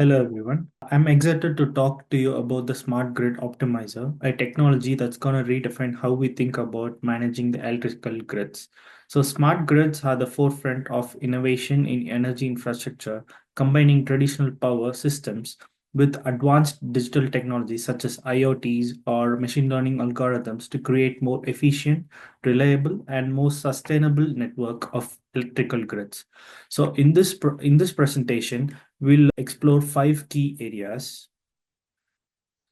Hello everyone. I'm excited to talk to you about the Smart Grid Optimizer, a technology that's going to redefine how we think about managing the electrical grids. So, smart grids are the forefront of innovation in energy infrastructure, combining traditional power systems with advanced digital technologies such as IoTs or machine learning algorithms to create more efficient, reliable, and more sustainable network of electrical grids. So, in this presentation, we'll explore five key areas.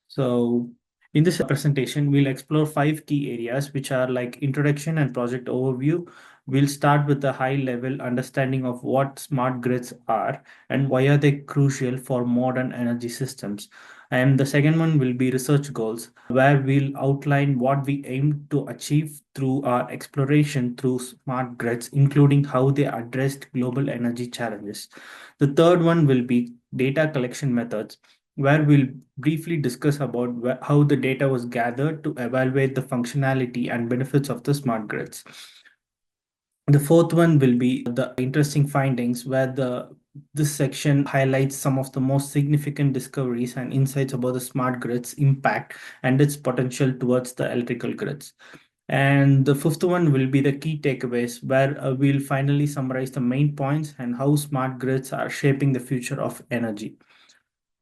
So in this presentation, we'll explore five key areas, which are like introduction and project overview. We'll start with a high level understanding of what smart grids are and why are they crucial for modern energy systems. And the second one will be research goals, where we'll outline what we aim to achieve through our exploration through smart grids, including how they addressed global energy challenges. The third one will be data collection methods, where we'll briefly discuss about how the data was gathered to evaluate the functionality and benefits of the smart grids. The fourth one will be the interesting findings, where the this section highlights some of the most significant discoveries and insights about the smart grids impact and its potential towards the electrical grids. And the fifth one will be the key takeaways, where we'll finally summarize the main points and how smart grids are shaping the future of energy.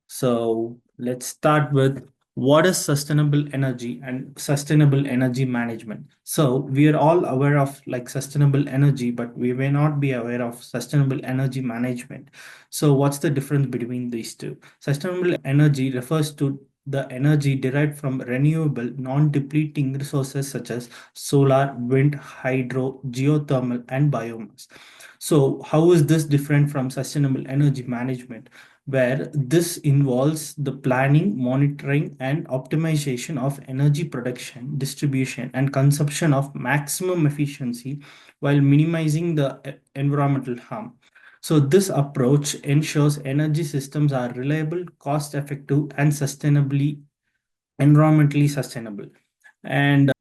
So let's start with what is sustainable energy and sustainable energy management. So we are all aware of like sustainable energy, but we may not be aware of sustainable energy management. So what's the difference between these two? Sustainable energy refers to the energy derived from renewable, non-depleting resources such as solar, wind, hydro, geothermal, and biomass. So how is this different from sustainable energy management, where this involves the planning, monitoring, and optimization of energy production, distribution, and consumption of maximum efficiency while minimizing the environmental harm. So, this approach ensures energy systems are reliable, cost effective, and environmentally sustainable. And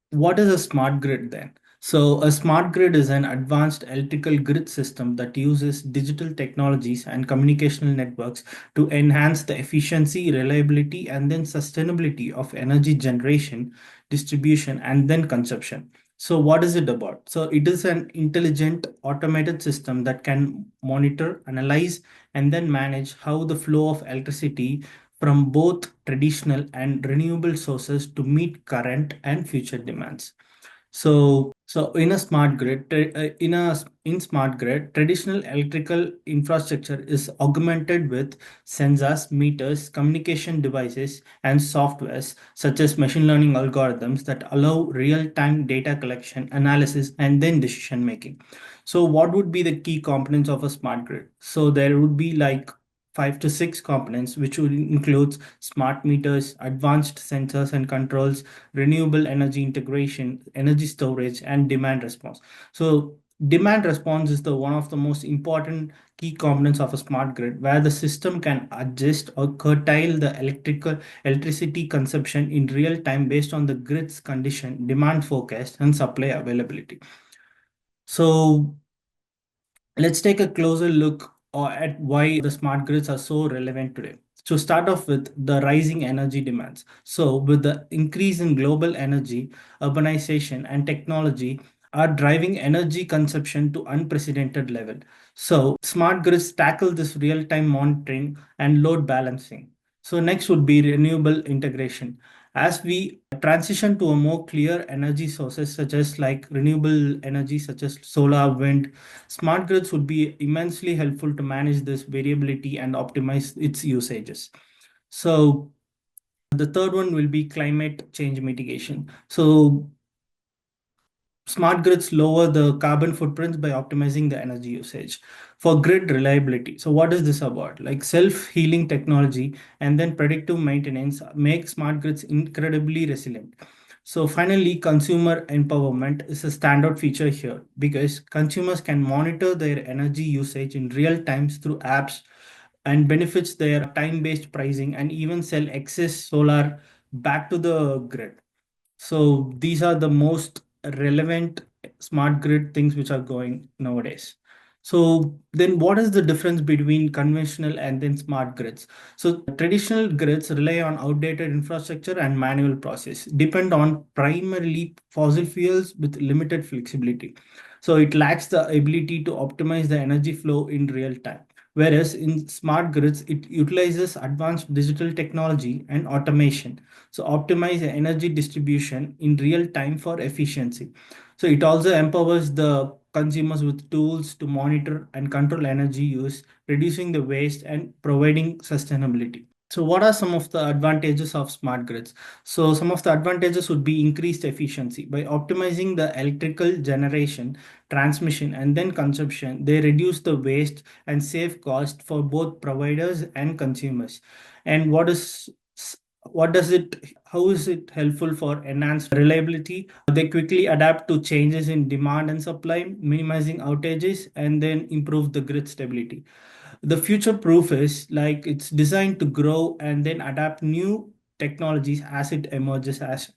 what is a smart grid then? So, a smart grid is an advanced electrical grid system that uses digital technologies and communicational networks to enhance the efficiency, reliability, and then sustainability of energy generation, distribution, and then consumption. So, what is it about? So, it is an intelligent automated system that can monitor, analyze, and then manage how the flow of electricity from both traditional and renewable sources to meet current and future demands. So in a smart grid, in smart grid, traditional electrical infrastructure is augmented with sensors, meters, communication devices, and softwares such as machine learning algorithms that allow real-time data collection, analysis, and then decision making. So what would be the key components of a smart grid? So there would be like five to six components, which would include smart meters, advanced sensors and controls, renewable energy integration, energy storage, and demand response. So demand response is the one of the most important key components of a smart grid, where the system can adjust or curtail the electricity consumption in real time based on the grid's condition, demand forecast, and supply availability. So let's take a closer look at why the smart grids are so relevant today. To start off with the rising energy demands. So, with the increase in global energy, urbanization, and technology are driving energy consumption to unprecedented level. So, smart grids tackle this real-time monitoring and load balancing. So, next would be renewable integration. As we transition to a more clear energy sources such as like renewable energy such as solar, wind, smart grids would be immensely helpful to manage this variability and optimize its usages. So the third one will be climate change mitigation. So smart grids lower the carbon footprints by optimizing the energy usage. For grid reliability, so what is this about? Like self-healing technology and then predictive maintenance make smart grids incredibly resilient. So finally, consumer empowerment is a standout feature here because consumers can monitor their energy usage in real times through apps and benefits their time-based pricing and even sell excess solar back to the grid. So these are the most relevant smart grid things which are going nowadays. So then what is the difference between conventional and then smart grids? So traditional grids rely on outdated infrastructure and manual process, depend on primarily fossil fuels with limited flexibility. So it lacks the ability to optimize the energy flow in real time. Whereas in smart grids, it utilizes advanced digital technology and automation. So optimize the energy distribution in real time for efficiency. So it also empowers the consumers with tools to monitor and control energy use, reducing the waste and providing sustainability. So what are some of the advantages of smart grids? So some of the advantages would be increased efficiency. By optimizing the electrical generation, transmission, and then consumption, they reduce the waste and save cost for both providers and consumers. And what does it how is it helpful for enhanced reliability? They quickly adapt to changes in demand and supply, minimizing outages, and then improve the grid stability. The future proof is like it's designed to grow and then adapt new technologies as it emerges as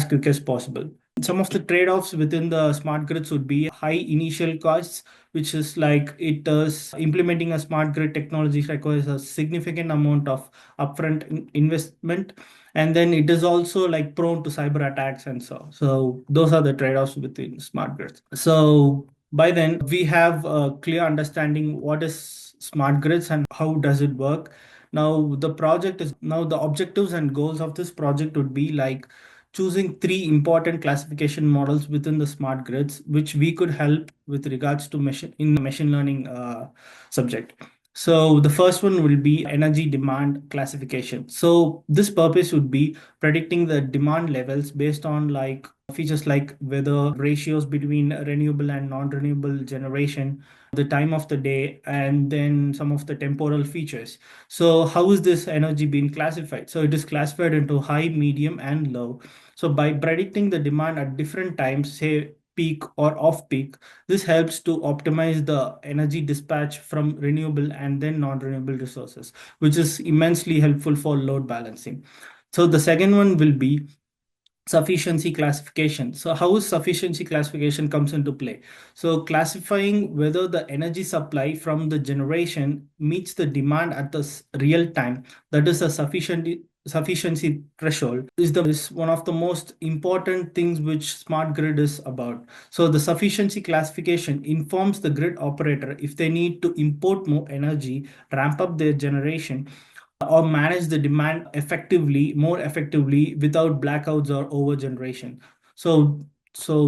quick as possible. Some of the trade-offs within the smart grids would be high initial costs, which is like it does implementing a smart grid technology requires a significant amount of upfront investment, and then it is also like prone to cyber attacks and so. So those are the trade-offs within smart grids. So by then we have a clear understanding what is smart grids and how does it work. Now the objectives and goals of this project would be like choosing three important classification models within the smart grids, which we could help with regards to machine learning subject. So the first one will be energy demand classification. So this purpose would be predicting the demand levels based on like features like weather, ratios between renewable and non-renewable generation, the time of the day, and then some of the temporal features. So how is this energy being classified? So it is classified into high, medium, and low. So by predicting the demand at different times, say peak or off peak, this helps to optimize the energy dispatch from renewable and then non-renewable resources, which is immensely helpful for load balancing. So the second one will be sufficiency classification. So how is sufficiency classification comes into play? So classifying whether the energy supply from the generation meets the demand at the real time, that is a sufficiency threshold, is one of the most important things which smart grid is about. So the sufficiency classification informs the grid operator if they need to import more energy, ramp up their generation, or manage the demand more effectively without blackouts or overgeneration. So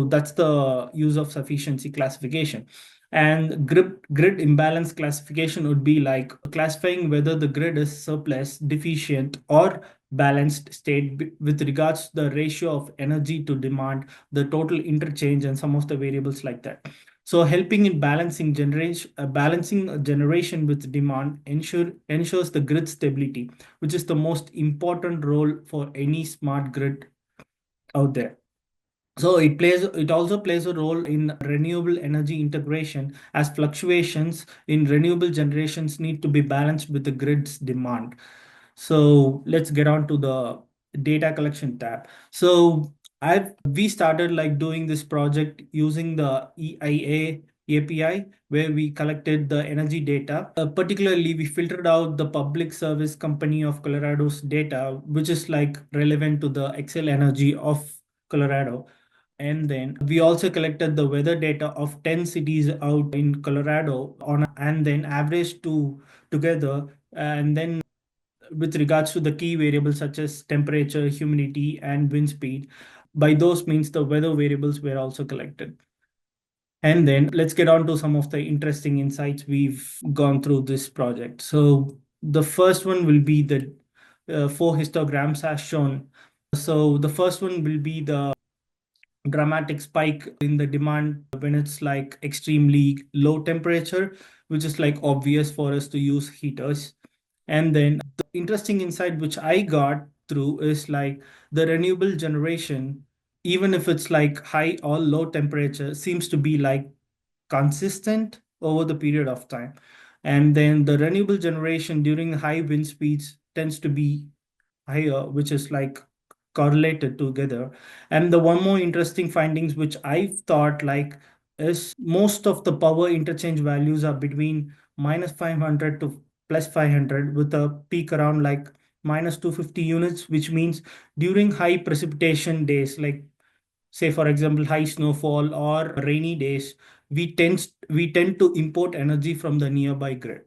that's the use of sufficiency classification. And grid imbalance classification would be like classifying whether the grid is surplus, deficient, or balanced state with regards to the ratio of energy to demand, the total interchange, and some of the variables like that. So helping in balancing generation with demand ensures the grid stability, which is the most important role for any smart grid out there. So it also plays a role in renewable energy integration, as fluctuations in renewable generations need to be balanced with the grid's demand. So let's get on to the data collection tab. So I've we started like doing this project using the EIA API, where we collected the energy data. Particularly, we filtered out the Public Service Company of Colorado's data, which is like relevant to the Xcel Energy of Colorado. And then we also collected the weather data of 10 cities out in Colorado and then averaged together. And then with regards to the key variables such as temperature, humidity, and wind speed, by those means the weather variables were also collected. And then let's get on to some of the interesting insights we've gone through this project. So the first one will be the four histograms as shown. So the first one will be the dramatic spike in the demand when it's like extremely low temperature, which is like obvious for us to use heaters. And then the interesting insight which I got through is like the renewable generation, even if it's like high or low temperature, seems to be like consistent over the period of time. And then the renewable generation during high wind speeds tends to be higher, which is like correlated together. And the one more interesting findings which I thought like is most of the power interchange values are between minus 500 to plus 500 with a peak around like minus 250 units, which means during high precipitation days, like say for example high snowfall or rainy days, we tend to import energy from the nearby grid.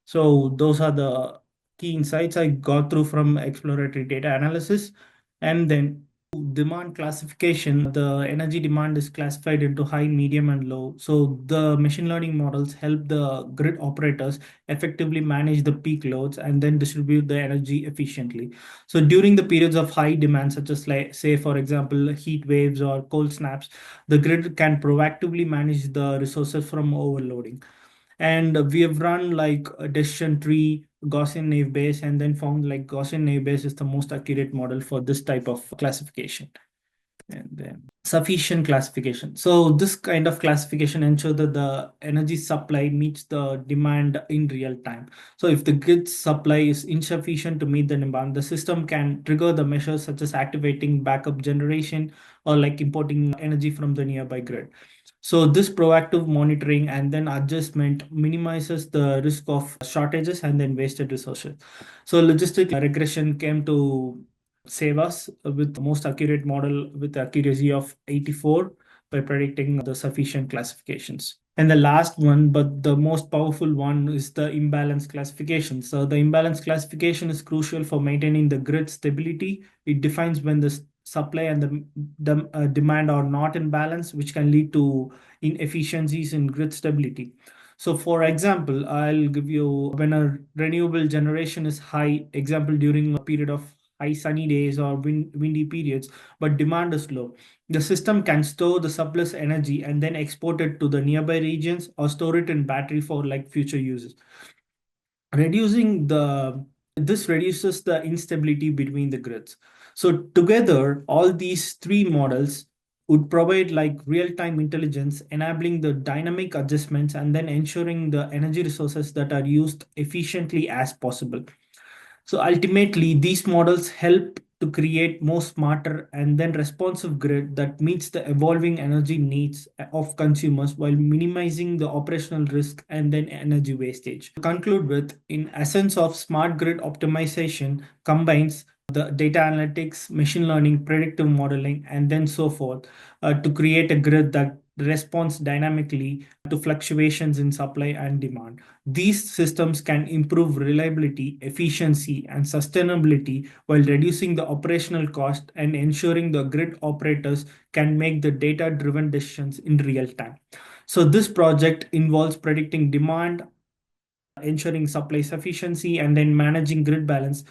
So those are the key insights I got through from exploratory data analysis. And then demand classification, the energy demand is classified into high, medium, and low. So the machine learning models help the grid operators effectively manage the peak loads and then distribute the energy efficiently. So during the periods of high demand, such as like say for example heat waves or cold snaps, the grid can proactively manage the resources from overloading. And we have run like a decision tree, Gaussian naive Bayes, and then found like Gaussian naive Bayes is the most accurate model for this type of classification. And then sufficient classification. So this kind of classification ensure that the energy supply meets the demand in real time. So if the grid supply is insufficient to meet the demand, the system can trigger the measures such as activating backup generation or like importing energy from the nearby grid. So this proactive monitoring and then adjustment minimizes the risk of shortages and then wasted resources. So logistic regression came to save us with the most accurate model with accuracy of 84 by predicting the sufficient classifications. And the last one, but the most powerful one, is the imbalance classification. So the imbalance classification is crucial for maintaining the grid stability. It defines when the supply and the demand are not in balance, which can lead to inefficiencies in grid stability. So for example, I'll give you when a renewable generation is high, example during a period of high sunny days or windy periods, but demand is low. The system can store the surplus energy and then export it to the nearby regions or store it in battery for like future uses. Reducing the This reduces the instability between the grids. So together, all these three models would provide like real-time intelligence, enabling the dynamic adjustments and then ensuring the energy resources that are used efficiently as possible. So ultimately, these models help to create more smarter and then responsive grid that meets the evolving energy needs of consumers while minimizing the operational risk and then energy wastage. To conclude with, in essence of smart grid optimization combines the data analytics, machine learning, predictive modeling, and then so forth to create a grid that responds dynamically to fluctuations in supply and demand. These systems can improve reliability, efficiency, and sustainability while reducing the operational cost and ensuring the grid operators can make the data driven decisions in real time. So, this project involves predicting demand, ensuring supply sufficiency, and then managing grid balance,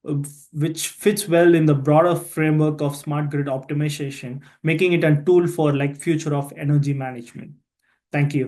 uh, which fits well in the broader framework of smart grid optimization, making it a tool for like future of energy management. Thank you.